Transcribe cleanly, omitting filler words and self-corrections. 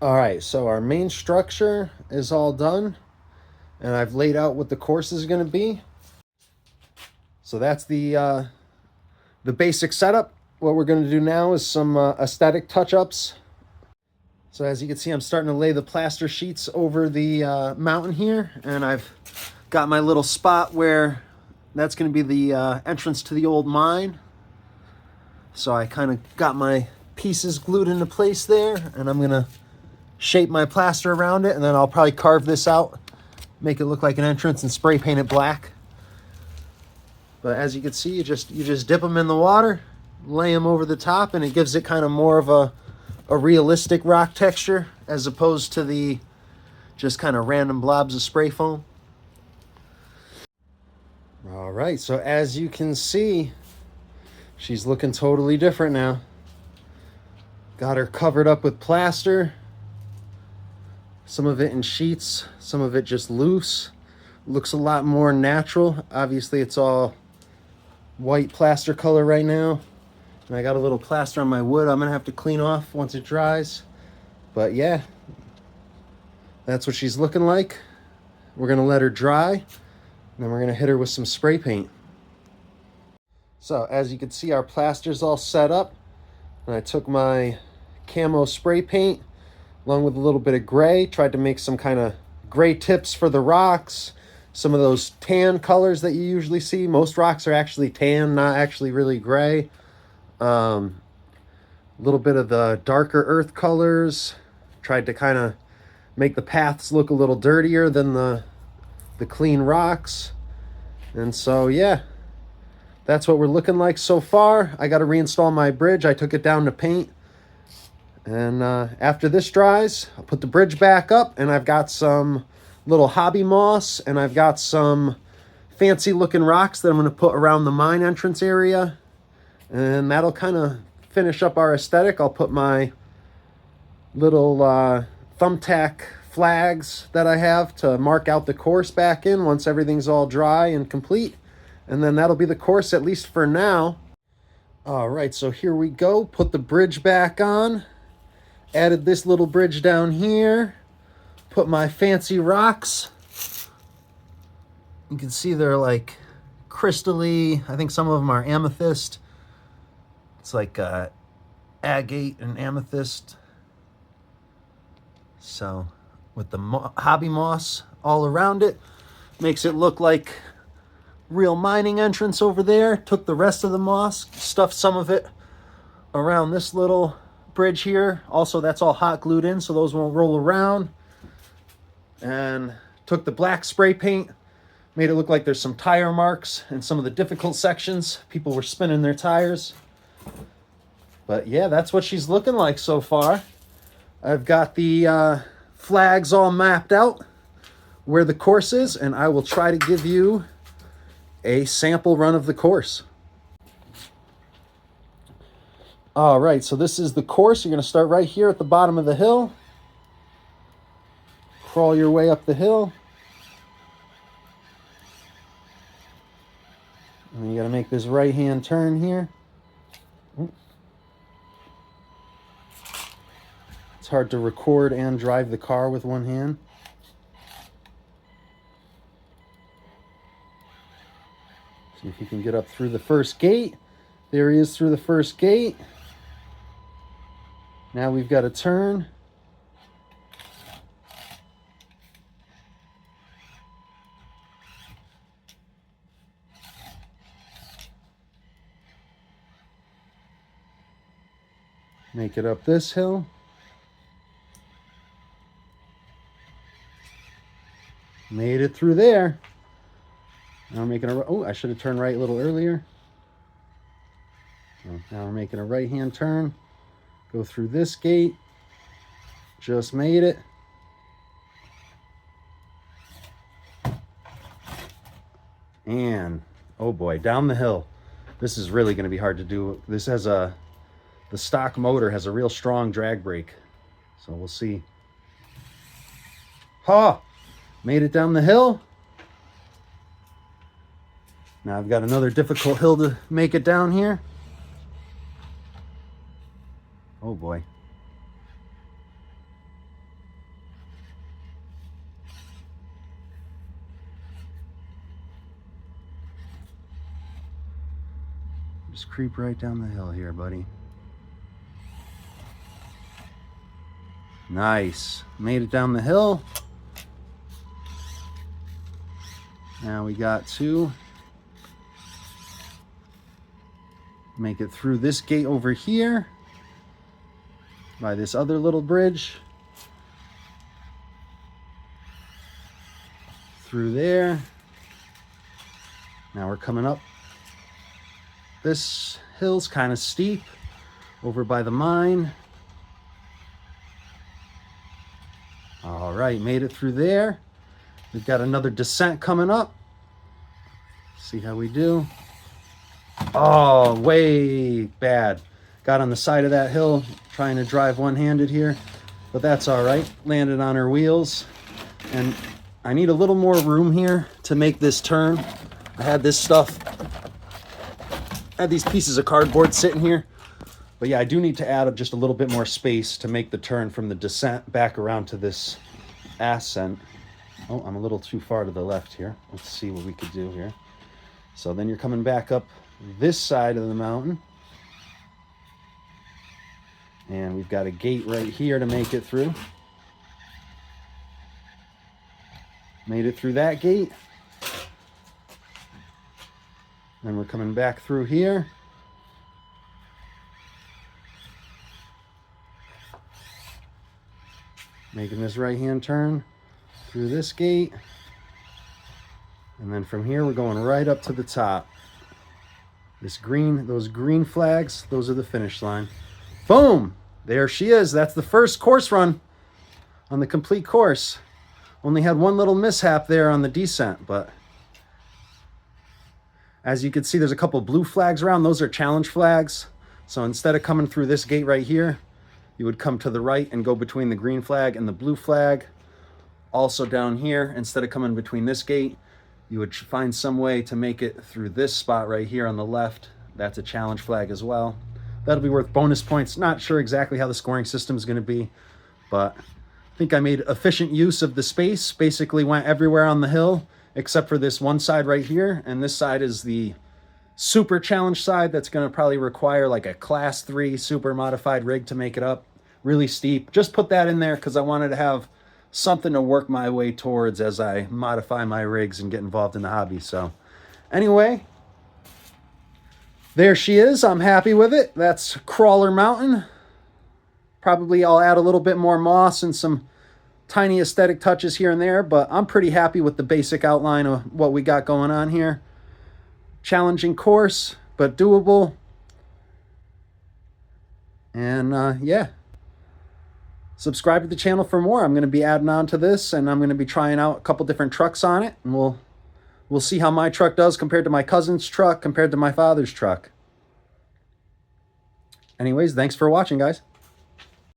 All right, so our main structure is all done, and I've laid out what the course is going to be. So that's the basic setup. What we're going to do now is some aesthetic touch-ups. So as you can see, I'm starting to lay the plaster sheets over the mountain here, and I've got my little spot where that's going to be the entrance to the old mine. So I kind of got my pieces glued into place there, and I'm going to shape my plaster around it, and then I'll probably carve this out, make it look like an entrance, and spray paint it black. But as you can see, you just dip them in the water, lay them over the top, and it gives it kind of more of a realistic rock texture as opposed to the just kind of random blobs of spray foam. All right, so as you can see, she's looking totally different now. Got her covered up with plaster. Some of it in sheets, some of it just loose. Looks a lot more natural. Obviously, it's all white plaster color right now. And I got a little plaster on my wood I'm gonna have to clean off once it dries. But yeah, that's what she's looking like. We're gonna let her dry, and then we're gonna hit her with some spray paint. So as you can see, our plaster's all set up. And I took my camo spray paint along with a little bit of gray, tried to make some kind of gray tips for the rocks, some of those tan colors that you usually see. Most rocks are actually tan, not actually really gray. A little bit of the darker earth colors. Tried to kind of make the paths look a little dirtier than the clean rocks. And so, yeah, that's what we're looking like so far. I got to reinstall my bridge. I took it down to paint. And after this dries, I'll put the bridge back up, and I've got some little hobby moss, and I've got some fancy looking rocks that I'm going to put around the mine entrance area. And that'll kind of finish up our aesthetic. I'll put my little thumbtack flags that I have to mark out the course back in once everything's all dry and complete. And then that'll be the course, at least for now. All right, so here we go. Put the bridge back on. Added this little bridge down here. Put my fancy rocks. You can see they're like crystally. I think some of them are amethyst. It's like agate and amethyst. So with the hobby moss all around it, makes it look like real mining entrance over there. Took the rest of the moss, stuffed some of it around this little bridge here. Also, that's all hot glued in, so those won't roll around. And took the black spray paint, made it look like there's some tire marks in some of the difficult sections. People were spinning their tires. But yeah, that's what she's looking like so far. I've got the flags all mapped out where the course is, and I will try to give you a sample run of the course. All right, so this is the course. You're going to start right here at the bottom of the hill. Crawl your way up the hill. And you got to make this right-hand turn here. It's hard to record and drive the car with one hand. See if you can get up through the first gate. There he is through the first gate. Now we've got to turn. Make it up this hill. Made it through there. Now we're making a... Oh, I should have turned right a little earlier. So now we're making a right-hand turn. Go through this gate. Just made it. And, oh boy, down the hill. This is really going to be hard to do. This has the stock motor has a real strong drag brake. So we'll see. Ha! Made it down the hill. Now I've got another difficult hill to make it down here. Oh boy. Just creep right down the hill here, buddy. Nice. Made it down the hill. Now we got to make it through this gate over here by this other little bridge. Through there. Now we're coming up. This hill's kind of steep over by the mine. All right, made it through there. We've got another descent coming up. See how we do. Oh, way bad. Got on the side of that hill trying to drive one-handed here, but that's all right. Landed on her wheels, and I need a little more room here to make this turn. I had this stuff, I had these pieces of cardboard sitting here, but yeah, I do need to add just a little bit more space to make the turn from the descent back around to this ascent. Oh, I'm a little too far to the left here. Let's see what we could do here. So then you're coming back up this side of the mountain. And we've got a gate right here to make it through. Made it through that gate. Then we're coming back through here. Making this right-hand turn through this gate. And then from here, we're going right up to the top. This green, those green flags, those are the finish line. Boom! There she is. That's the first course run on the complete course. Only had one little mishap there on the descent, but as you can see, there's a couple blue flags around. Those are challenge flags. So instead of coming through this gate right here, you would come to the right and go between the green flag and the blue flag. Also down here, instead of coming between this gate, you would find some way to make it through this spot right here on the left. That's a challenge flag as well. That'll be worth bonus points. Not sure exactly how the scoring system is going to be, but I think I made efficient use of the space. Basically went everywhere on the hill except for this one side right here, and this side is the super challenge side that's going to probably require like a class 3 super modified rig to make it up. Really steep. Just put that in there because I wanted to have something to work my way towards as I modify my rigs and get involved in the hobby. So anyway, there she is. I'm happy with it. That's Crawler Mountain. Probably I'll add a little bit more moss and some tiny aesthetic touches here and there, but I'm pretty happy with the basic outline of what we got going on here. Challenging course, but doable. And yeah. Subscribe to the channel for more. I'm going to be adding on to this, and I'm going to be trying out a couple different trucks on it, and we'll see how my truck does compared to my cousin's truck, compared to my father's truck. Anyways, thanks for watching, guys.